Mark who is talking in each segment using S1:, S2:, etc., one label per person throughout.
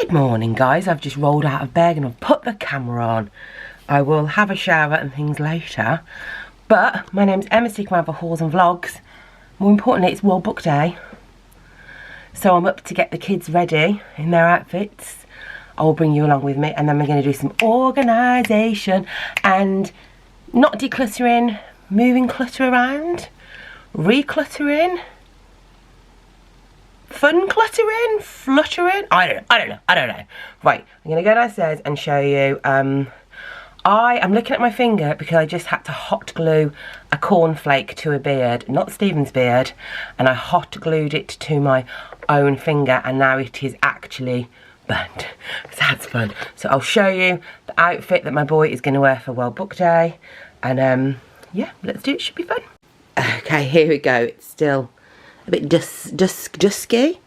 S1: Good morning, guys. I've just rolled out of bed and I've put the camera on. I will have a shower and things later, but my name's Emma, sticking around for hauls and vlogs. More importantly, it's World Book Day, so I'm up to get the kids ready in their outfits. I'll bring you along with me, and then we're going to do some organisation and not decluttering, moving clutter around, recluttering, fun cluttering, fluttering. I don't know. Right, I'm going to go downstairs and show you. I am looking at my finger because I just had to hot glue a cornflake to a beard, not Stephen's beard, and I hot glued it to my own finger, and now it is actually burnt. So that's fun. So I'll show you the outfit that my boy is going to wear for World Book Day, and yeah, let's do it. Should be fun. Okay, here we go. It's still a bit dusky.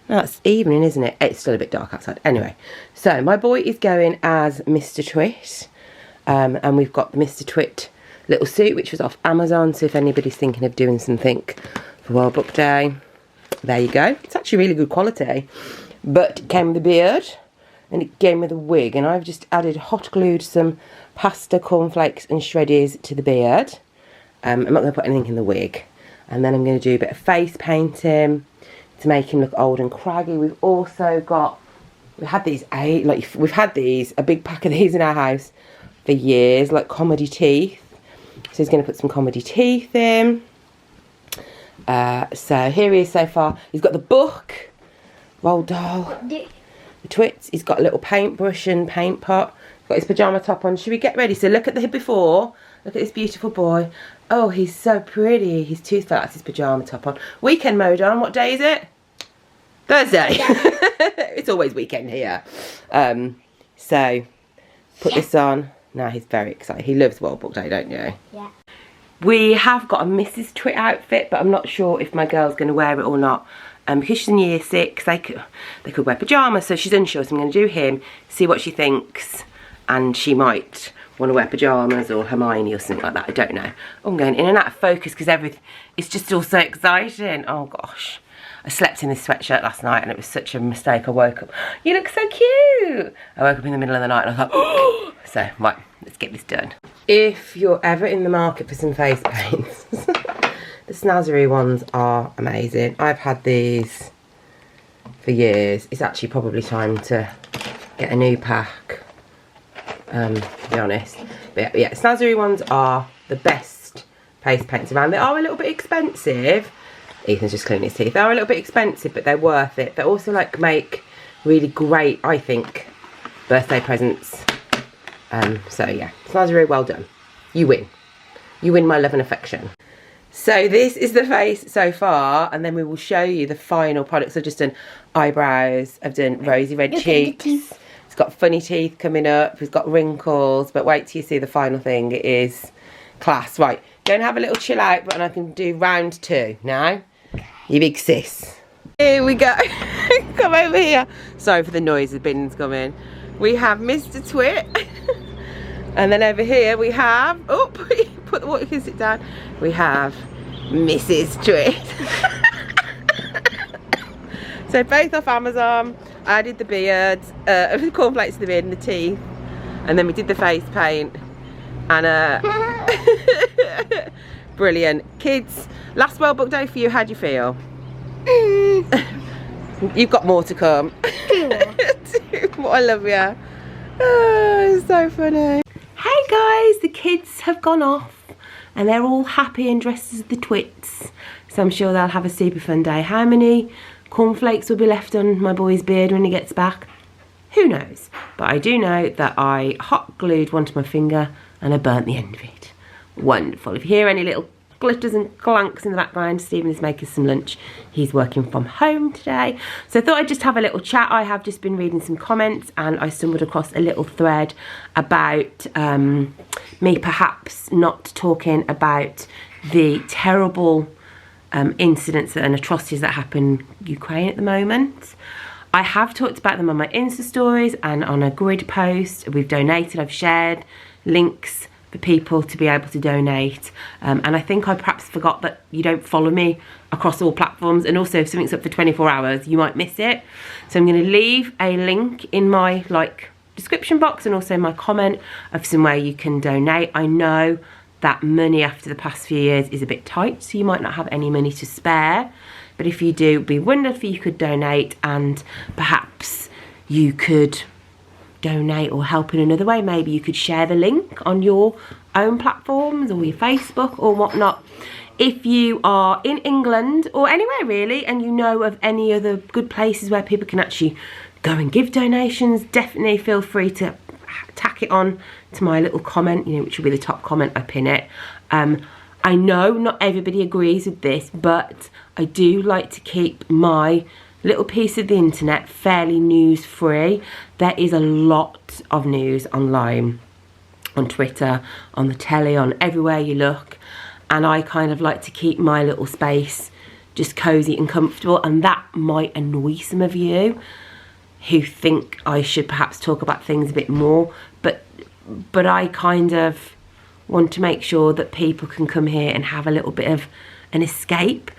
S1: No, it's evening, isn't it? It's still a bit dark outside. Anyway, so my boy is going as Mr. Twit. And we've got the Mr. Twit little suit, which was off Amazon. So if anybody's thinking of doing something for World Book Day, there you go. It's actually really good quality. But it came with a beard and it came with a wig. And I've just added, hot glued some pasta, cornflakes and shreddies to the beard. I'm not going to put anything in the wig. And then I'm going to do a bit of face painting to make him look old and craggy. We've also got, we've had these, a big pack of these in our house for years, like comedy teeth. So he's going to put some comedy teeth in. So here he is so far. He's got the book, Roald Dahl, the Twits. He's got a little paintbrush and paint pot. He's got his pyjama top on. Should we get ready? So look at the before. Look at this beautiful boy. Oh, he's so pretty. His tooth fell. That's his pyjama top on. Weekend mode on. What day is it? Thursday. It's always weekend here. So put this on. Now he's very excited. He loves World Book Day, don't you? Yeah. We have got a Mrs. Twit outfit, but I'm not sure if my girl's going to wear it or not. Because she's in year 6, they could wear pyjamas, so she's unsure. So I'm going to do him, see what she thinks, and she might want to wear pyjamas or Hermione or something like that. I don't know. I'm going in and out of focus because everything, it's just all so exciting. Oh gosh. I slept in this sweatshirt last night and it was such a mistake. I woke up, you look so cute. I woke up in the middle of the night and I was like, oh. So, right, let's get this done. If you're ever in the market for some face paints, the Snazzery ones are amazing. I've had these for years. It's actually probably time to get a new pack, to be honest. But yeah, Snazzery ones are the best face paints around. They are a little bit expensive. Ethan's just cleaning his teeth. They are a little bit expensive, but they're worth it. They also like make really great, I think, birthday presents. So yeah, Snazzery, well done. You win. You win my love and affection. So this is the face so far, and then we will show you the final products. I've just done eyebrows. I've done rosy red cheeks. It's got funny teeth coming up. It's got wrinkles, but wait till you see the final thing. It is class. Right, go and have a little chill out, and I can do round 2 now. You big sis. Here we go. Come over here. Sorry for the noise, the bin's coming. We have Mr. Twit. And then over here we have, oh, put the water, you can sit down. We have Mrs. Twit. So both off Amazon. I did the beards, cornflakes to the beard and the teeth. And then we did the face paint. And brilliant. Kids, last World Book Day for you, how'd you feel? You've got more to come. I love you. Oh, it's so funny. Hey guys, the kids have gone off and they're all happy and dressed as the Twits. So I'm sure they'll have a super fun day. How many cornflakes will be left on my boy's beard when he gets back? Who knows? But I do know that I hot glued one to my finger and I burnt the end of it. Wonderful. If you hear any little glitters and clanks in the background, Stephen is making some lunch. He's working from home today. So I thought I'd just have a little chat. I have just been reading some comments and I stumbled across a little thread about me perhaps not talking about the terrible incidents and atrocities that happen in Ukraine at the moment. I have talked about them on my Insta stories and on a grid post. We've donated, I've shared links for people to be able to donate. And I think I perhaps forgot that you don't follow me across all platforms, and also if something's up for 24 hours you might miss it. So I'm going to leave a link in my description box and also my comment of somewhere you can donate. I know that money after the past few years is a bit tight, so you might not have any money to spare, but if you do, it'd be wonderful if you could donate, and perhaps you could donate or help in another way. Maybe you could share the link on your own platforms or your Facebook or whatnot. If you are in England or anywhere really, and you know of any other good places where people can actually go and give donations, definitely feel free to tack it on to my little comment, which will be the top comment. I pin it. I know not everybody agrees with this, but I do like to keep my little piece of the internet fairly news free. There is a lot of news online, on Twitter, on the telly, on everywhere you look, and I kind of like to keep my little space just cozy and comfortable, and that might annoy some of you who think I should perhaps talk about things a bit more, but I kind of want to make sure that people can come here and have a little bit of an escape,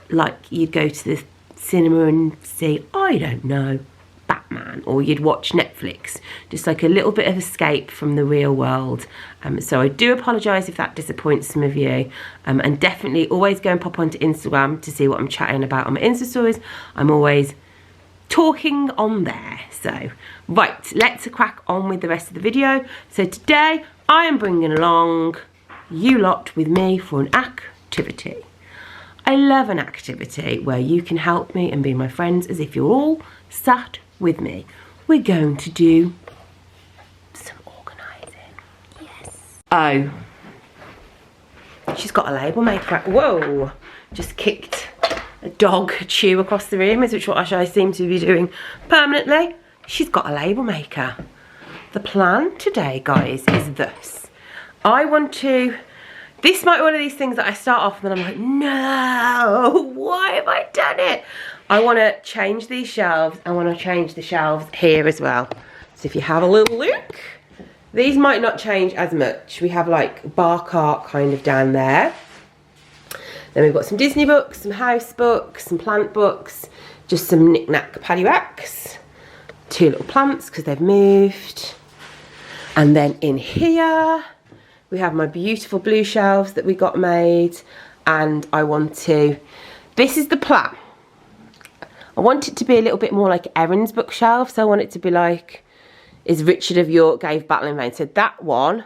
S1: like you'd go to the cinema and see, I don't know, Batman, or you'd watch Netflix, just like a little bit of escape from the real world. So I do apologise if that disappoints some of you, and definitely always go and pop onto Instagram to see what I'm chatting about on my Insta stories. I'm always talking on there. So right, let's crack on with the rest of the video. So today I am bringing along you lot with me for an activity. I love an activity where you can help me and be my friends as if you're all sat with me. We're going to do some organising. Yes. Oh, she's got a label made for it. Whoa, just kicked a dog chew across the room, which is what I seem to be doing permanently. She's got a label maker. The plan today, guys, is this. This might be one of these things that I start off and then I'm like, no, why have I done it? I want to change these shelves. I want to change the shelves here as well. So if you have a little look, these might not change as much. We have like bar cart kind of down there. Then we've got some Disney books, some house books, some plant books, just some knick-knack paddywhacks, 2 little plants because they've moved. And then in here, we have my beautiful blue shelves that we got made, and this is the plan. I want it to be a little bit more like Erin's bookshelf, so I want it to be like, is Richard of York gave battle in vain. So that one,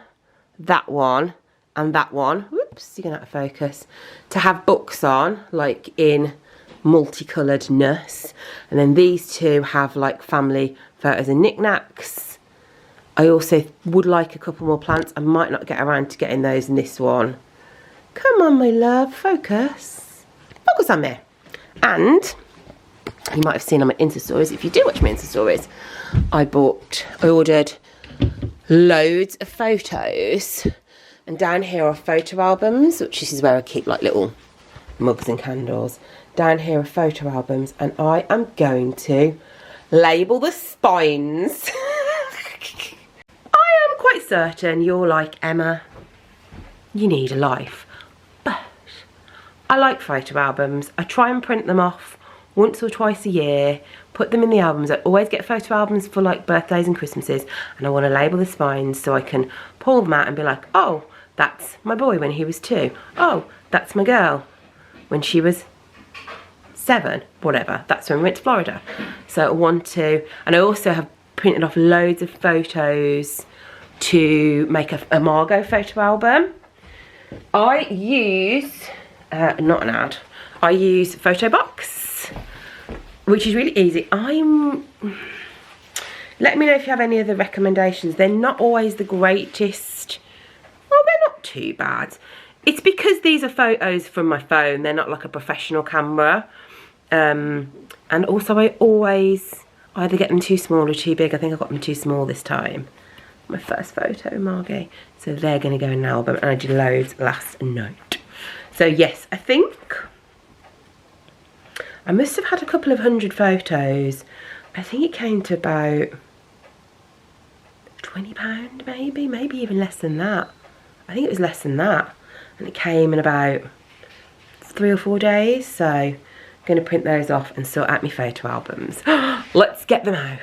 S1: and that one, whoops, you're gonna have to focus, to have books on, like in multicoloredness. And then these 2 have like family photos and knickknacks. I also would like a couple more plants. I might not get around to getting those in this one. Come on, my love, focus. Focus on me. And you might have seen on my Insta stories, if you do watch my Insta stories, I ordered loads of photos. And down here are photo albums, which this is where I keep like little mugs and candles. Down here are photo albums, and I am going to label the spines. I am quite certain you're like, Emma, you need a life. But I like photo albums. I try and print them off once or twice a year, put them in the albums. I always get photo albums for like birthdays and Christmases, and I want to label the spines so I can pull them out and be like, oh, that's my boy when he was 2. Oh, that's my girl when she was 7, whatever. That's when we went to Florida. So I want to, and I also have printed off loads of photos to make a Margot photo album. I use, not an ad, I use Photobox, which is really easy. Let me know if you have any other recommendations. They're not always the greatest. Well, they're not too bad. It's because these are photos from my phone. They're not like a professional camera. And also I always either get them too small or too big. I think I got them too small this time. My first photo, Margie. So they're going to go in an album, and I did loads last night. So yes, I think I must have had a couple of 100 photos. I think it came to about £20 maybe even less than that. I think it was less than that. And it came in about 3 or 4 days. So I'm going to print those off and sort out my photo albums. Let's get them out.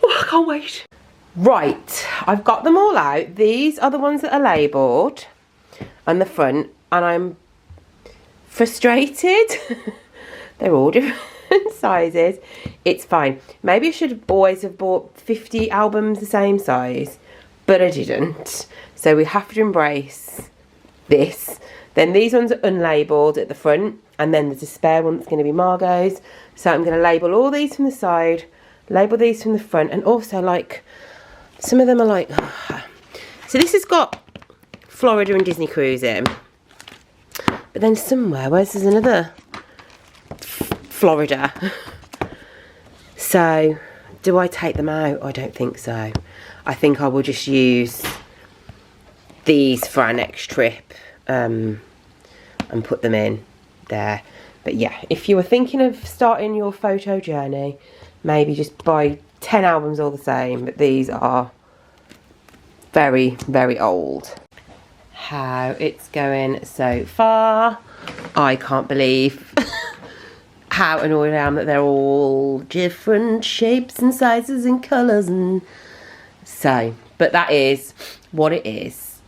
S1: Oh, I can't wait. Right, I've got them all out. These are the ones that are labelled on the front, and I'm frustrated. They're all different sizes. It's fine. Maybe I should always have bought 50 albums the same size, but I didn't. So we have to embrace this. Then these ones are unlabelled at the front, and then there's a spare one that's going to be Margot's. So I'm going to label all these from the side, label these from the front, and also like some of them are like, so this has got Florida and Disney cruising, but then somewhere, where's there's another Florida. So do I take them out? I don't think so. I think I will just use these for our next trip and put them in there. But yeah, if you were thinking of starting your photo journey, maybe just buy 10 albums all the same, but these are very, very old. How it's going so far. I can't believe how annoyed I am that they're all different shapes and sizes and colours, and so, but that is what it is.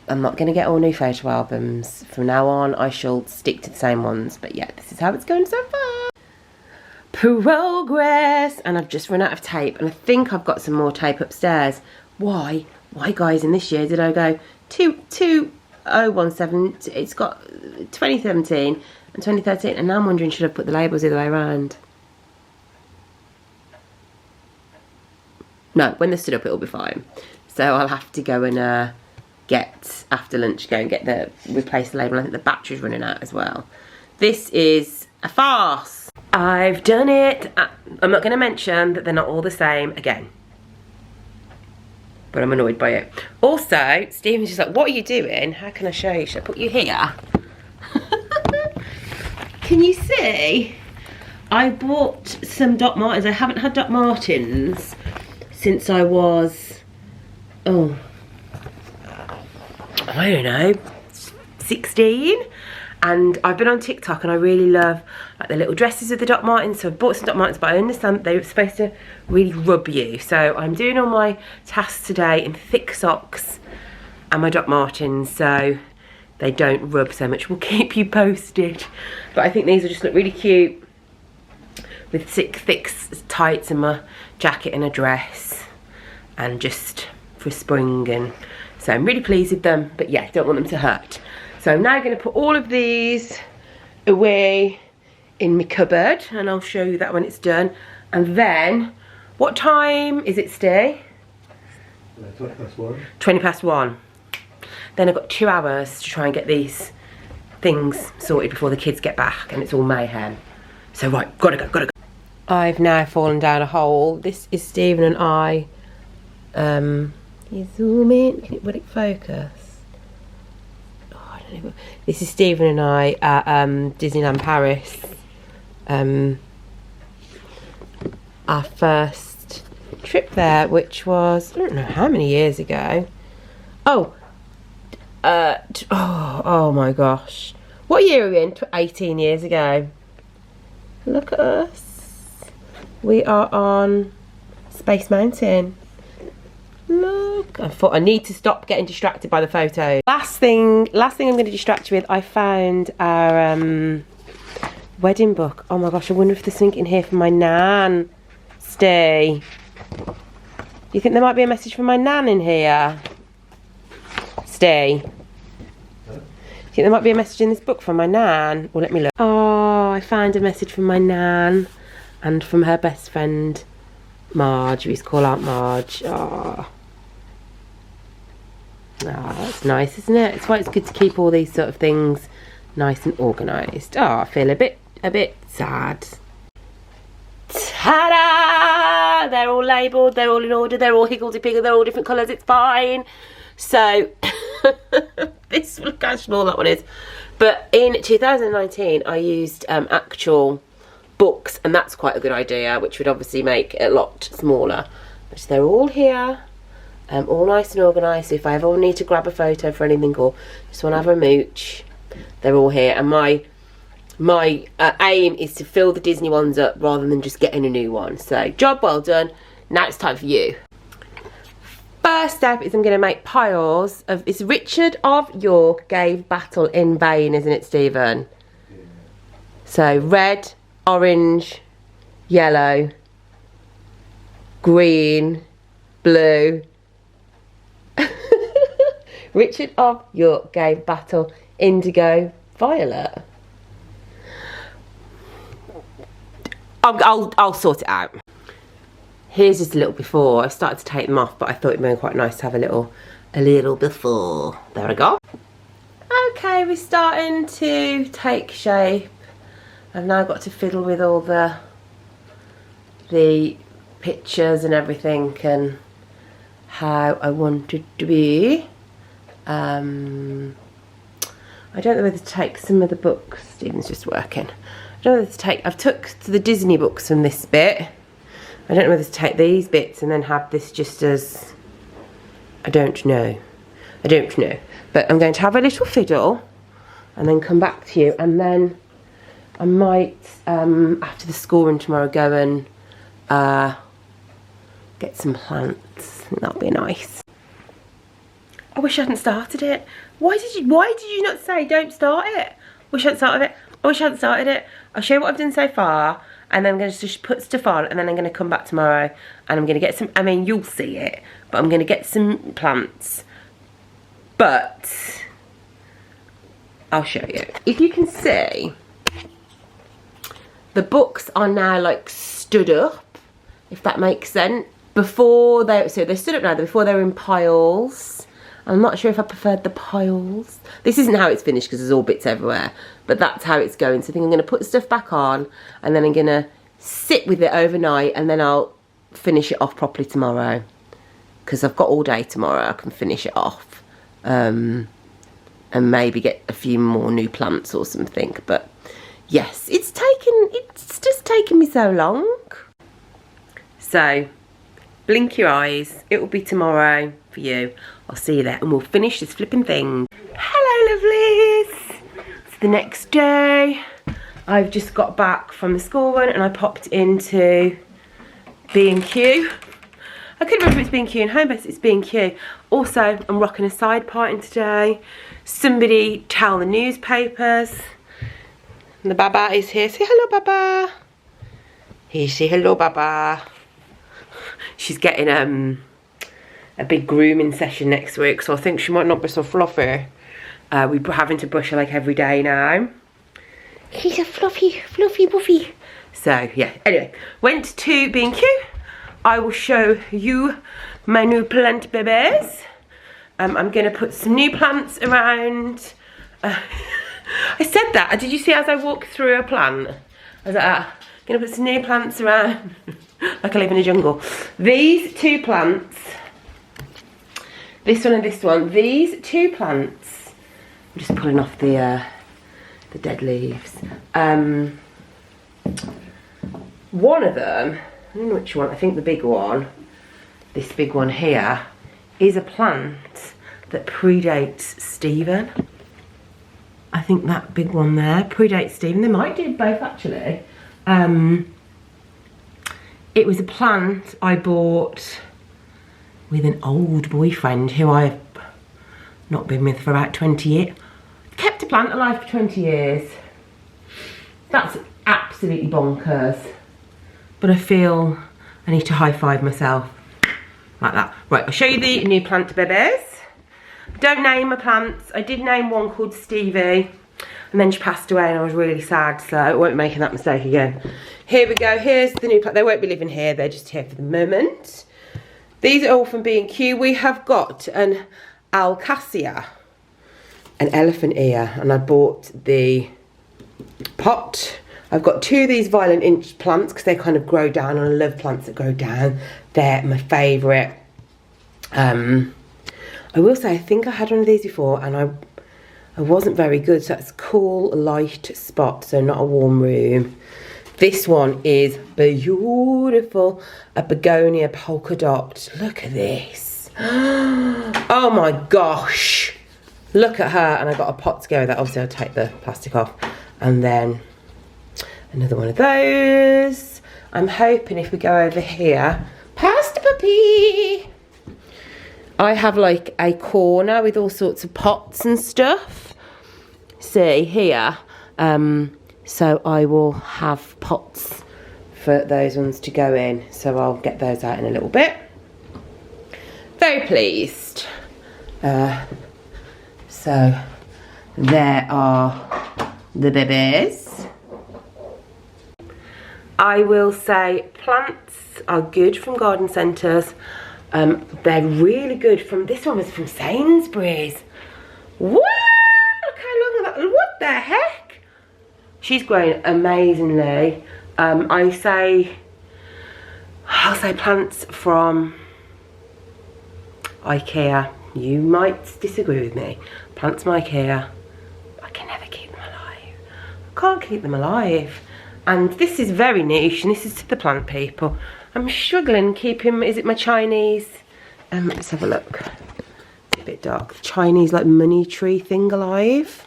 S1: I'm not going to get all new photo albums. From now on, I shall stick to the same ones. But yeah, this is how it's going so far. Progress. And I've just run out of tape. And I think I've got some more tape upstairs. Why, guys, in this year did I go 2017? It's got 2017 and 2013. And now I'm wondering, should I put the labels the other way around? No, when they're stood up, it'll be fine. So I'll have to go and get, after lunch, go and get replace the label. I think the battery's running out as well. This is a farce. I've done it. I'm not going to mention that they're not all the same again, but I'm annoyed by it. Also, Stephen's just like, what are you doing? How can I show you? Should I put you here? Can you see? I bought some Doc Martens. I haven't had Doc Martens since I was, I don't know, 16, and I've been on TikTok and I really love like the little dresses with the Doc Martens, so I bought some Doc Martens, but I understand that they were supposed to really rub you, so I'm doing all my tasks today in thick socks and my Doc Martens so they don't rub so much. We'll keep you posted, but I think these will just look really cute with thick tights and my jacket and a dress, and just for spring, and so I'm really pleased with them, but yeah, don't want them to hurt. So I'm now going to put all of these away in my cupboard, and I'll show you that when it's done. And then, what time is it, Steve?
S2: 20 past 1.
S1: 20 past 1. Then I've got 2 hours to try and get these things sorted before the kids get back, and it's all mayhem. So right, gotta go. I've now fallen down a hole. This is Stephen and I. You zoom in, will it focus? Oh, I don't know. This is Stephen and I at Disneyland Paris. Our first trip there, which was, I don't know how many years ago. Oh my gosh. What year are we in? 18 years ago. Look at us. We are on Space Mountain. Look, I thought I need to stop getting distracted by the photos. Last thing I'm going to distract you with, I found our wedding book. Oh my gosh, I wonder if there's something in here from my nan. Stay. Do you think there might be a message from my nan in here? Stay. Do you think there might be a message in this book from my nan? Well, let me look. Oh, I found a message from my nan and from her best friend Marge. We used to call Aunt Marge. Oh, that's nice, isn't it? It's why it's good to keep all these sort of things nice and organised. Oh, I feel a bit sad. Ta-da! They're all labelled, they're all in order, they're all higgledy-piggledy, they're all different colours, it's fine. So, this, look how small that one is. But in 2019, I used actual books, and that's quite a good idea, which would obviously make it a lot smaller. But they're all here. all nice and organised. So if I ever need to grab a photo for anything or just want to have a mooch, they're all here. And my aim is to fill the Disney ones up rather than just getting a new one. So job well done. Now it's time for you. First step is I'm going to make piles of, it's Richard of York gave battle in vain, isn't it, Stephen? So red, orange, yellow, green, blue. Richard of York gave battle indigo, violet. I'll sort it out. Here's just a little before. I've started to take them off, but I thought it'd be quite nice to have a little before. There we go. Okay, we're starting to take shape. I've now got to fiddle with all the pictures and everything and how I want it to be. I don't know whether to take some of the books. Stephen's just working. I don't know whether to take, I've took the Disney books from this bit. I don't know whether to take these bits and then have this just as, I don't know. But I'm going to have a little fiddle and then come back to you, and then I might, after the school run tomorrow, go and get some plants. That'll be nice. I wish I hadn't started it. Why did you not say don't start it? Wish I hadn't started it. I'll show you what I've done so far, and then I'm going to just put stuff on, and then I'm going to come back tomorrow and I'm going to get some, I mean, you'll see it, but I'm going to get some plants. But I'll show you. If you can see, the books are now like stood up, if that makes sense. Before they're stood up now, before they were in piles. I'm not sure if I preferred the piles. This isn't how it's finished because there's all bits everywhere, but that's how it's going. So I think I'm going to put stuff back on, and then I'm going to sit with it overnight, and then I'll finish it off properly tomorrow, because I've got all day tomorrow. I can finish it off and maybe get a few more new plants or something. But yes, it's just taken me so long. So blink your eyes, it will be tomorrow for you. I'll see you there, and we'll finish this flipping thing. Hello, lovelies. It's the next day. I've just got back from the school run, and I popped into B&Q. I couldn't remember if it's B&Q and home, but it's B&Q. Also, I'm rocking a side parting today. Somebody tell the newspapers. And the Baba is here. Say hello, Baba. Here, say hello, Baba. She's getting a big grooming session next week, so I think she might not be so fluffy. We're having to brush her like every day now. She's a fluffy buffy. So yeah, anyway, went to B&Q. I will show you my new plant babies. I'm going to put some new plants around. I said that. Did you see as I walked through a plant? I was like, I'm going to put some new plants around. Like I live in a jungle. These two plants, this one and this one, these two plants, I'm just pulling off the dead leaves. One of them, I don't know which one, I think the big one, this big one here, is a plant that predates Stephen. I think that big one there predates Stephen. They might do both actually. It was a plant I bought with an old boyfriend who I've not been with for about 20 years. Kept a plant alive for 20 years. That's absolutely bonkers. But I feel I need to high five myself. Like that. Right, I'll show you the new plant babies. Don't name my plants. I did name one called Stevie, and then she passed away and I was really sad, so I won't be making that mistake again. Here we go, here's the new plant. They won't be living here, they're just here for the moment. These are all from B&Q. We have got an alcacia, an elephant ear, and I bought the pot. I've got two of these violent inch plants because they kind of grow down, and I love plants that grow down. They're my favourite. I will say I think I had one of these before and I wasn't very good, so that's cool light spot, so not a warm room. This one is beautiful, a begonia polka dot. Look at this. Oh my gosh. Look at her. And I got a pot to go with that. Obviously, I'll take the plastic off. And then another one of those. I'm hoping if we go over here, pasta puppy. I have like a corner with all sorts of pots and stuff. See here. So I will have pots for those ones to go in. So I'll get those out in a little bit. Very pleased. So there are the babies. I will say plants are good from garden centres. They're really good from, this one was from Sainsbury's. Whoa, look how long that, what the heck? She's growing amazingly. I'll say plants from IKEA. You might disagree with me. Plants from IKEA. I can never keep them alive. I can't keep them alive. And this is very niche, and this is to the plant people. I'm struggling keeping, is it my Chinese? Let's have a look. It's a bit dark. The Chinese like money tree thing alive.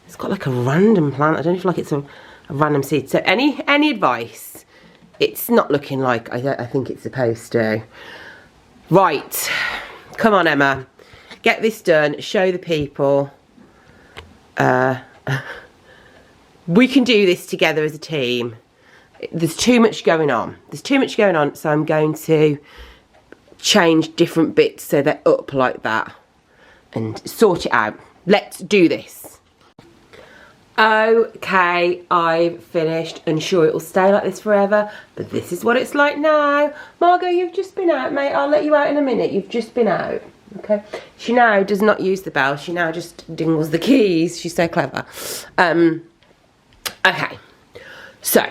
S1: It's got like a random plant. I don't feel like it's a random seed. So any advice? It's not looking like I think it's supposed to. Right. Come on, Emma. Get this done. Show the people. We can do this together as a team. There's too much going on. So I'm going to change different bits so they're up like that and sort it out. Let's do this. Okay, I've finished. Unsure it will stay like this forever, but this is what it's like now. Margot, you've just been out, mate. I'll let you out in a minute. You've just been out. Okay. She now does not use the bell. She now just dingles the keys. She's so clever. Okay. So,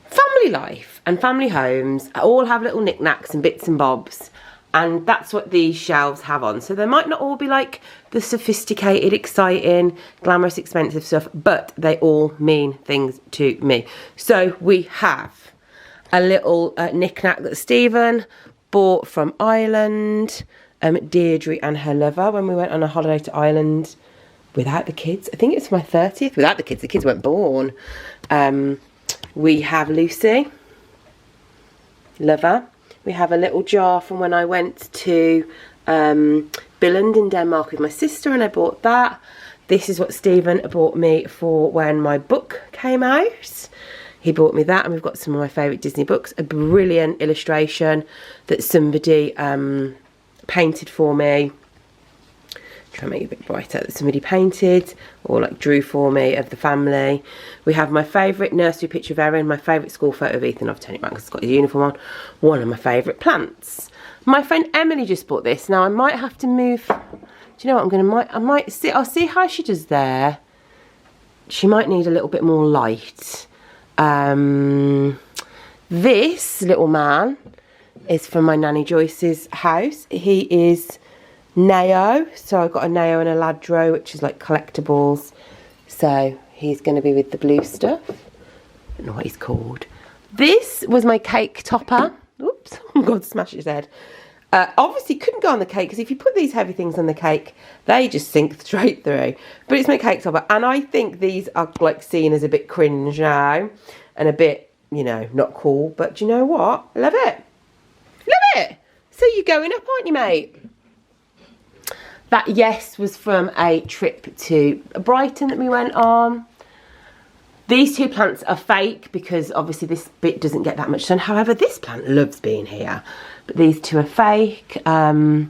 S1: family life and family homes all have little knickknacks and bits and bobs. And that's what these shelves have on. So they might not all be like the sophisticated, exciting, glamorous, expensive stuff, but they all mean things to me. So we have a little knickknack that Stephen bought from Ireland, Deirdre and her lover, when we went on a holiday to Ireland without the kids. I think it was my 30th. Without the kids weren't born. We have Lucy, lover. We have a little jar from when I went to Billund in Denmark with my sister, and I bought that. This is what Stephen bought me for when my book came out. He bought me that, and we've got some of my favourite Disney books. A brilliant illustration that somebody painted for me. Try and make it a bit brighter. That somebody painted or like drew for me of the family. We have my favourite nursery picture of Erin, my favourite school photo of Ethan. I've turned it around because it's got his uniform on. One of my favourite plants. My friend Emily just bought this. Now I might have to move. Do you know what? I might see. I'll see how she does there. She might need a little bit more light. This little man is from my Nanny Joyce's house. He is Neo, so I've got a Neo and a Ladro, which is like collectibles. So he's going to be with the blue stuff. I don't know what he's called. This was my cake topper. Oops, oh God, smashed his head. Obviously couldn't go on the cake because if you put these heavy things on the cake, they just sink straight through. But it's my cake topper, and I think these are like seen as a bit cringe now and a bit, you know, not cool. But do you know what? Love it. Love it. So you're going up, aren't you, mate? That, yes, was from a trip to Brighton that we went on. These two plants are fake because obviously this bit doesn't get that much sun. However, this plant loves being here. But these two are fake. The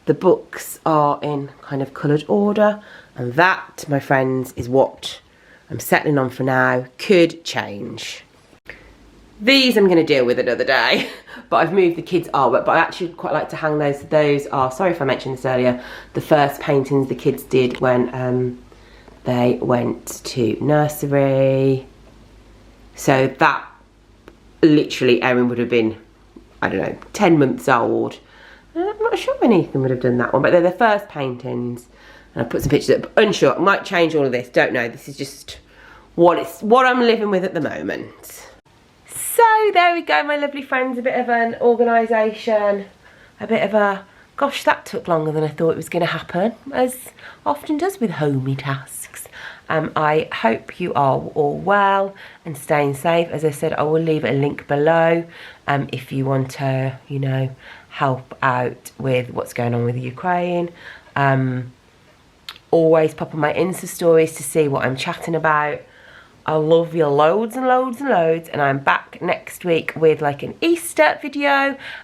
S1: books are in kind of coloured order. And that, my friends, is what I'm settling on for now. Could change. These I'm going to deal with another day. But I've moved the kids' artwork. But I actually quite like to hang those. Those are, sorry if I mentioned this earlier, the first paintings the kids did when they went to nursery. So that, literally, Erin would have been, I don't know, 10 months old. I'm not sure when Ethan would have done that one, but they're the first paintings. And I put some pictures up. Unsure, I might change all of this, don't know. This is just what I'm living with at the moment. So there we go, my lovely friends, a bit of an organisation a bit of a, gosh, that took longer than I thought it was going to happen, as often does with homey tasks. I hope you are all well and staying safe. As I said, I will leave a link below if you want to, you know, help out with what's going on with Ukraine. Always pop on my Insta stories to see what I'm chatting about. I love you loads and loads and loads, and I'm back next week with like an Easter video,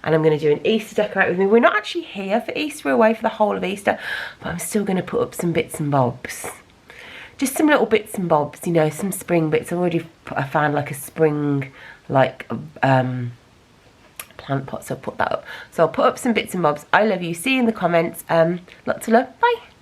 S1: and I'm going to do an Easter decorate with me. We're not actually here for Easter, we're away for the whole of Easter, but I'm still going to put up some bits and bobs. Just some little bits and bobs, you know, some spring bits. I found like a spring, like, plant pot, so I'll put that up. So I'll put up some bits and bobs. I love you. See you in the comments. Lots of love. Bye.